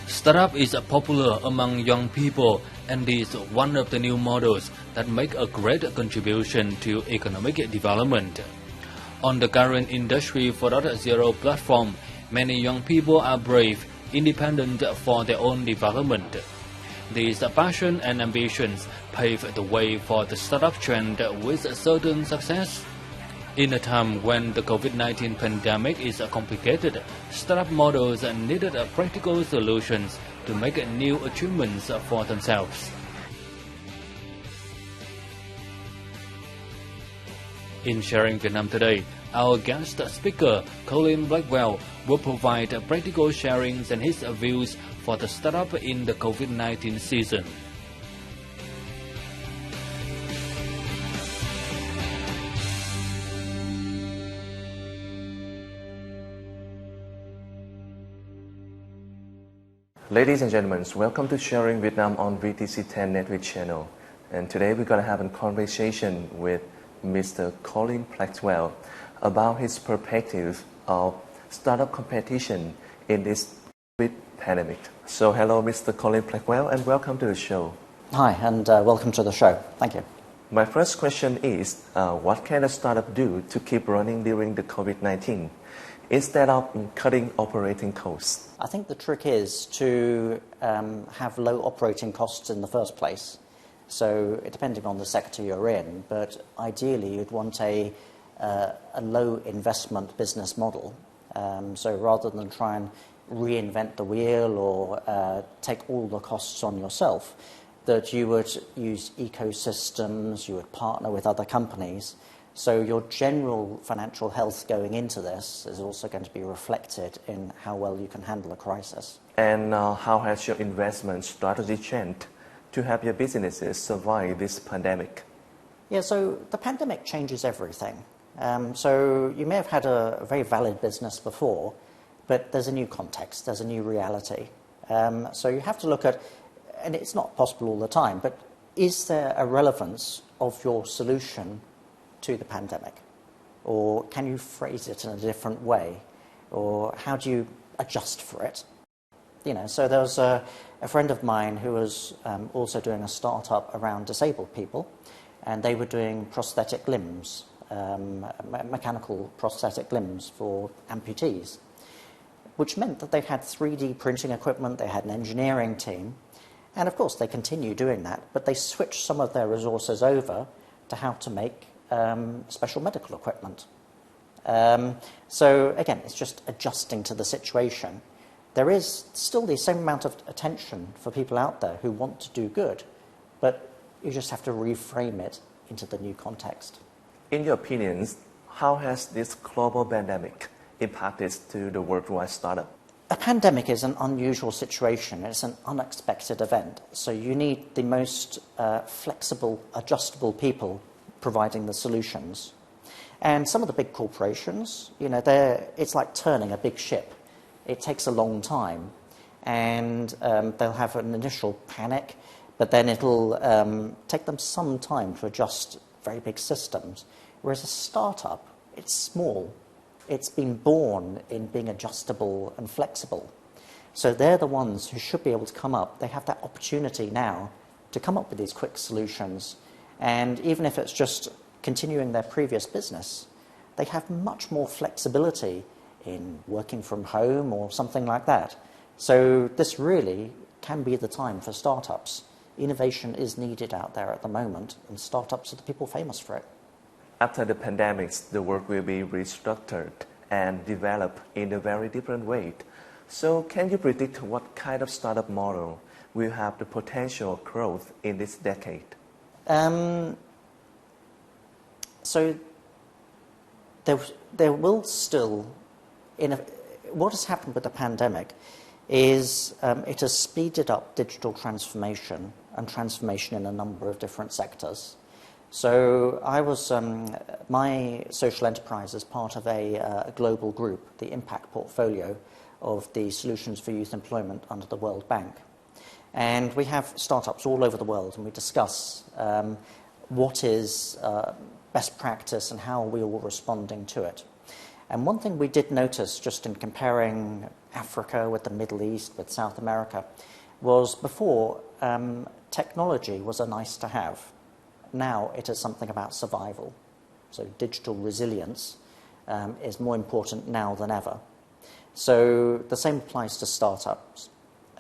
Startup is popular among young people and is one of the new models that make a great contribution to economic development. On the current Industry 4.0 platform, many young people are brave, independent for their own development. These passion and ambitions pave the way for the startup trend with certain success. In a time when the COVID-19 pandemic is complicated, startup models needed practical solutions to make new achievements for themselves. In Sharing Vietnam today, our guest speaker, Colin Blackwell, will provide practical sharings and his views for the startup in the COVID-19 season. Ladies and gentlemen, welcome to Sharing Vietnam on VTC10 Network channel. And today we're going to have a conversation with Mr. Colin Blackwell about his perspective of startup competition in this COVID pandemic. So hello, Mr. Colin Blackwell, and welcome to the show. Hi, and welcome to the show. Thank you. My first question is, what can a startup do to keep running during the COVID-19 instead of cutting operating costs? I think the trick is to have low operating costs in the first place. So depending on the sector you're in, but ideally you'd want a low investment business model. So rather than try and reinvent the wheel or take all the costs on yourself, that you would use ecosystems, you would partner with other companies. So your general financial health going into this is also going to be reflected in how well you can handle a crisis. And how has your investment strategy changed to help your businesses survive this pandemic? Yeah, so the pandemic changes everything. So you may have had a very valid business before, but there's a new context, there's a new reality. So you have to look at, and it's not possible all the time, but is there a relevance of your solution to the pandemic? Or can you phrase it in a different way? Or how do you adjust for it? You know, so there was a friend of mine who was also doing a startup around disabled people, and they were doing prosthetic limbs, mechanical prosthetic limbs for amputees, which meant that they had 3D printing equipment, they had an engineering team, and of course they continue doing that, but they switched some of their resources over to how to make special medical equipment. So again, it's just adjusting to the situation. There is still the same amount of attention for people out there who want to do good, but you just have to reframe it into the new context. In your opinions, how has this global pandemic impacted to the worldwide startup? A pandemic is an unusual situation. It's an unexpected event. So you need the most flexible, adjustable people providing the solutions. And some of the big corporations, you know, it's like turning a big ship. It takes a long time, and they'll have an initial panic, but then it'll take them some time to adjust very big systems. Whereas a startup, it's small. It's been born in being adjustable and flexible. So they're the ones who should be able to come up. They have that opportunity now to come up with these quick solutions. And even if it's just continuing their previous business, they have much more flexibility in working from home or something like that. So this really can be the time for startups. Innovation is needed out there at the moment, and startups are the people famous for it. After the pandemic, the work will be restructured and developed in a very different way. So can you predict what kind of startup model will have the potential growth in this decade? So there will still, what has happened with the pandemic is it has speeded up digital transformation and transformation in a number of different sectors. So I was, my social enterprise is part of a global group, the Impact Portfolio of the Solutions for Youth Employment under the World Bank. And we have startups all over the world, and we discuss what is best practice and how are we all responding to it. And one thing we did notice just in comparing Africa, with the Middle East, with South America, was before technology was a nice to have. Now it is something about survival. So digital resilience is more important now than ever. So the same applies to startups.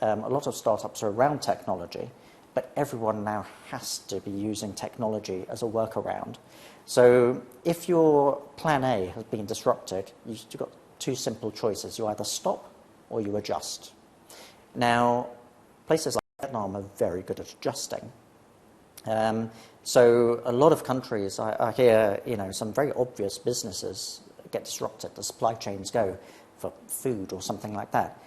A lot of startups are around technology, but everyone now has to be using technology as a workaround. So if your plan A has been disrupted, you've got two simple choices. You either stop or you adjust. Now, places like Vietnam are very good at adjusting. So a lot of countries, I hear, some very obvious businesses get disrupted. The supply chains go for food or something like that.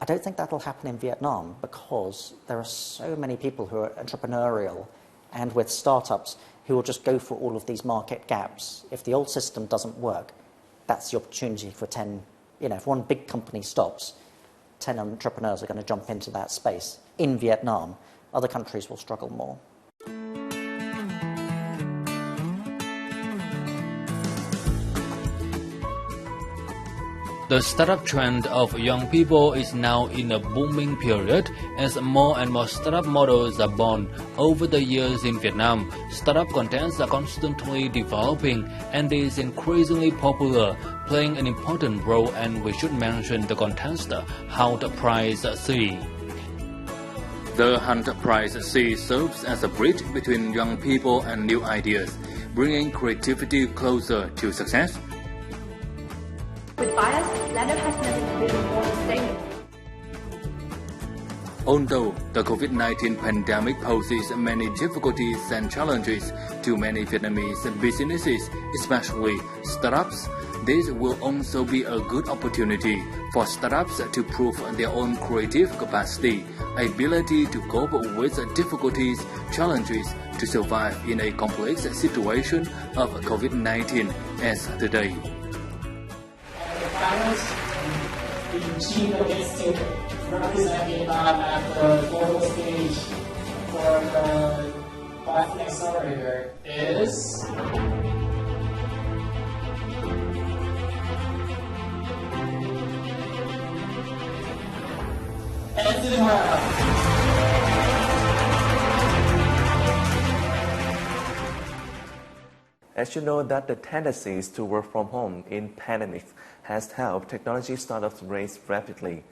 I don't think that'll happen in Vietnam because there are so many people who are entrepreneurial and with startups who will just go for all of these market gaps. If the old system doesn't work, that's the opportunity for 10, if one big company stops, 10 entrepreneurs are going to jump into that space. In Vietnam, other countries will struggle more. The startup trend of young people is now in a booming period as more and more startup models are born. Over the years in Vietnam, startup contents are constantly developing and is increasingly popular, playing an important role, and we should mention the contest Hunt Prize C. The Hunt Prize C serves as a bridge between young people and new ideas, bringing creativity closer to success. With bias, Leonard has never been more sustainable. Although the COVID-19 pandemic poses many difficulties and challenges to many Vietnamese businesses, especially startups, this will also be a good opportunity for startups to prove their own creative capacity, ability to cope with difficulties, challenges to survive in a complex situation of COVID-19 as today. The team that gets to represent Vietnam at the global stage for the Boston Accelerator is As you know that the tendencies to work from home in pandemic has helped technology startups raise rapidly.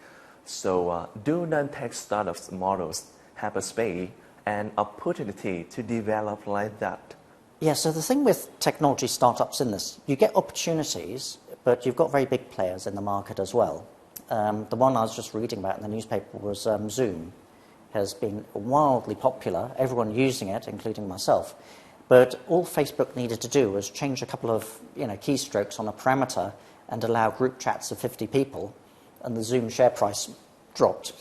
So do non-tech startups models have a space and opportunity to develop like that? Yeah, so the thing with technology startups in this, you get opportunities, but you've got very big players in the market as well. The one I was just reading about in the newspaper was Zoom. Has been wildly popular, everyone using it, including myself. But all Facebook needed to do was change a couple of keystrokes on a parameter and allow group chats of 50 people, and the Zoom share price dropped.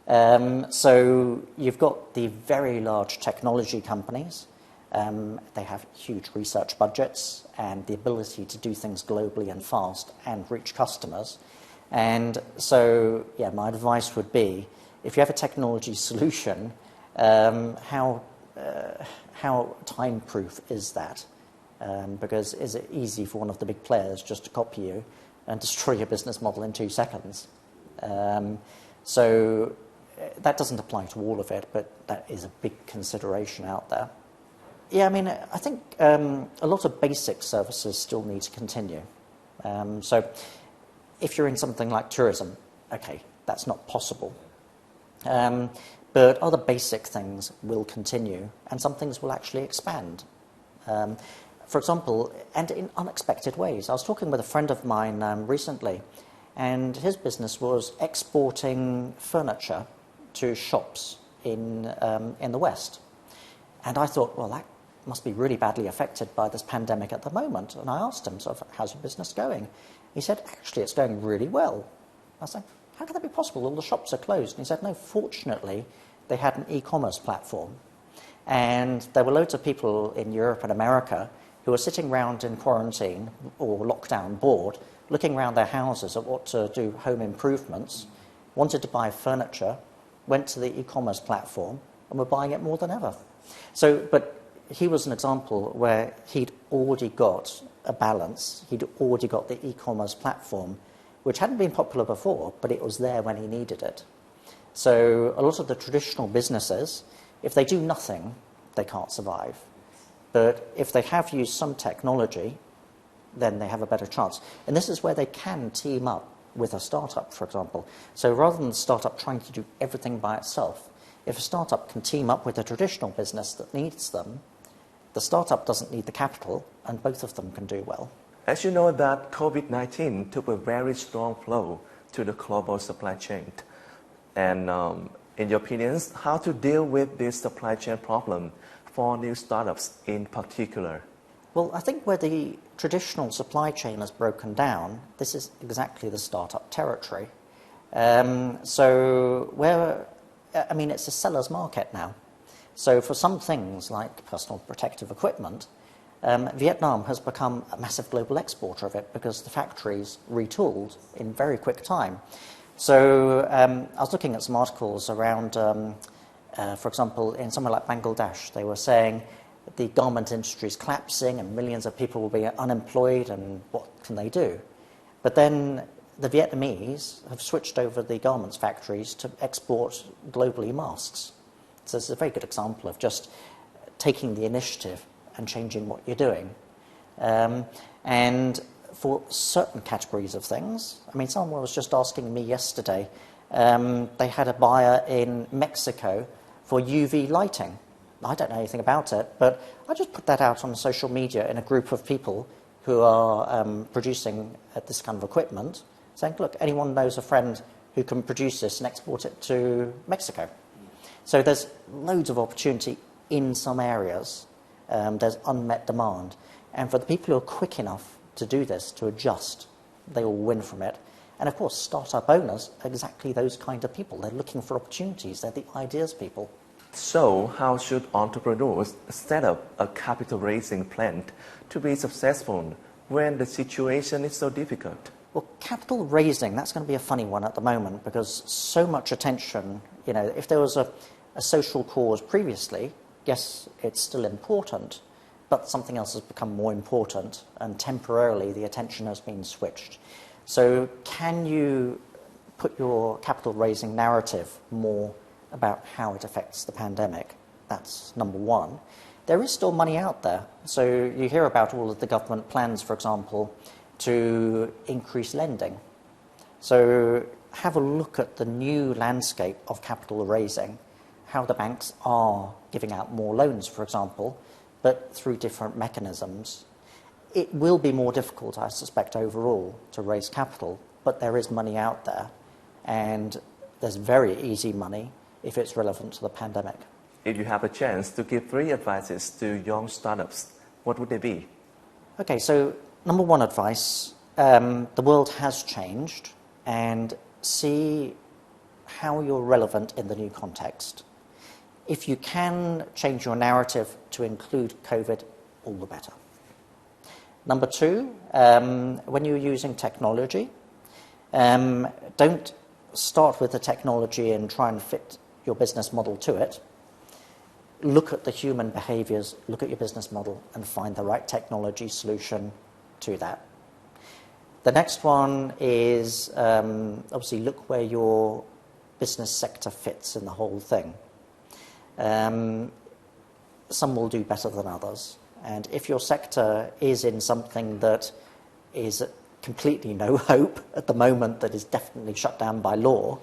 So you've got the very large technology companies. They have huge research budgets and the ability to do things globally and fast and reach customers. And so, yeah, my advice would be, if you have a technology solution, how time-proof is that? Because is it easy for one of the big players just to copy you and destroy your business model in 2 seconds? So that doesn't apply to all of it, but that is a big consideration out there. Yeah, I mean, I think a lot of basic services still need to continue. So if you're in something like tourism, okay, that's not possible. But other basic things will continue, and some things will actually expand. For example, and in unexpected ways. I was talking with a friend of mine recently, and his business was exporting furniture to shops in the West. And I thought, well, that must be really badly affected by this pandemic at the moment. And I asked him, so how's your business going? He said, actually, it's going really well. I said, how can that be possible? All the shops are closed. And he said, no, fortunately, they had an e-commerce platform. And there were loads of people in Europe and America who were sitting around in quarantine or lockdown bored, looking around their houses at what to do home improvements, wanted to buy furniture, went to the e-commerce platform, and were buying it more than ever. So, but he was an example where he'd already got a balance. He'd already got the e-commerce platform, which hadn't been popular before, but it was there when he needed it. So a lot of the traditional businesses, if they do nothing, they can't survive. But if they have used some technology, then they have a better chance. And this is where they can team up with a startup, for example. So rather than the startup trying to do everything by itself, if a startup can team up with a traditional business that needs them, the startup doesn't need the capital, and both of them can do well. As you know that COVID-19 took a very strong blow to the global supply chain. And in your opinions, how to deal with this supply chain problem for new startups in particular? Well, I think where the traditional supply chain has broken down, this is exactly the startup territory. It's a seller's market now. So for some things like personal protective equipment, Vietnam has become a massive global exporter of it because the factories retooled in very quick time. So I was looking at some articles around, for example, in somewhere like Bangladesh, they were saying the garment industry is collapsing and millions of people will be unemployed and what can they do? But then the Vietnamese have switched over the garments factories to export globally masks. So it's a very good example of just taking the initiative and changing what you're doing. And for certain categories of things, someone was just asking me yesterday, they had a buyer in Mexico for UV lighting. I don't know anything about it, but I just put that out on social media in a group of people who are producing this kind of equipment, saying, look, anyone knows a friend who can produce this and export it to Mexico. So there's loads of opportunity in some areas. There's unmet demand. And for the people who are quick enough to do this, to adjust, they will win from it. And of course, startup owners are exactly those kind of people. They're looking for opportunities. They're the ideas people. So how should entrepreneurs set up a capital raising plan to be successful when the situation is so difficult? Well, capital raising, that's going to be a funny one at the moment because so much attention, if there was a social cause previously, yes, it's still important, but something else has become more important and temporarily the attention has been switched. So can you put your capital raising narrative more about how it affects the pandemic? That's number one. There is still money out there. So you hear about all of the government plans, for example, to increase lending. So have a look at the new landscape of capital raising, how the banks are giving out more loans, for example, but through different mechanisms. It will be more difficult, I suspect, overall to raise capital, but there is money out there, and there's very easy money if it's relevant to the pandemic. If you have a chance to give 3 advices to young startups, what would they be? Okay, so number one advice, the world has changed, and see how you're relevant in the new context. If you can change your narrative to include COVID, all the better. Number 2, when you're using technology, don't start with the technology and try and fit your business model to it. Look at the human behaviors, look at your business model, and find the right technology solution to that. The next one is obviously look where your business sector fits in the whole thing. Some will do better than others. And if your sector is in something that is completely no hope at the moment, that is definitely shut down by law,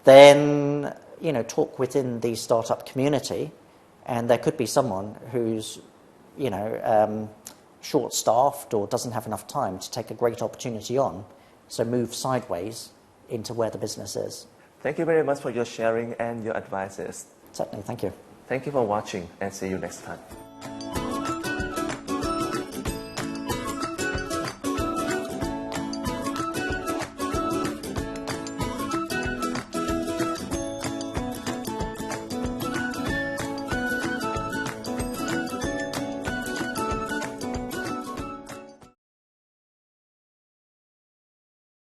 then talk within the startup community, and there could be someone who's short-staffed or doesn't have enough time to take a great opportunity on. So move sideways into where the business is. Thank you very much for your sharing and your advices. Certainly, thank you. Thank you for watching and see you next time.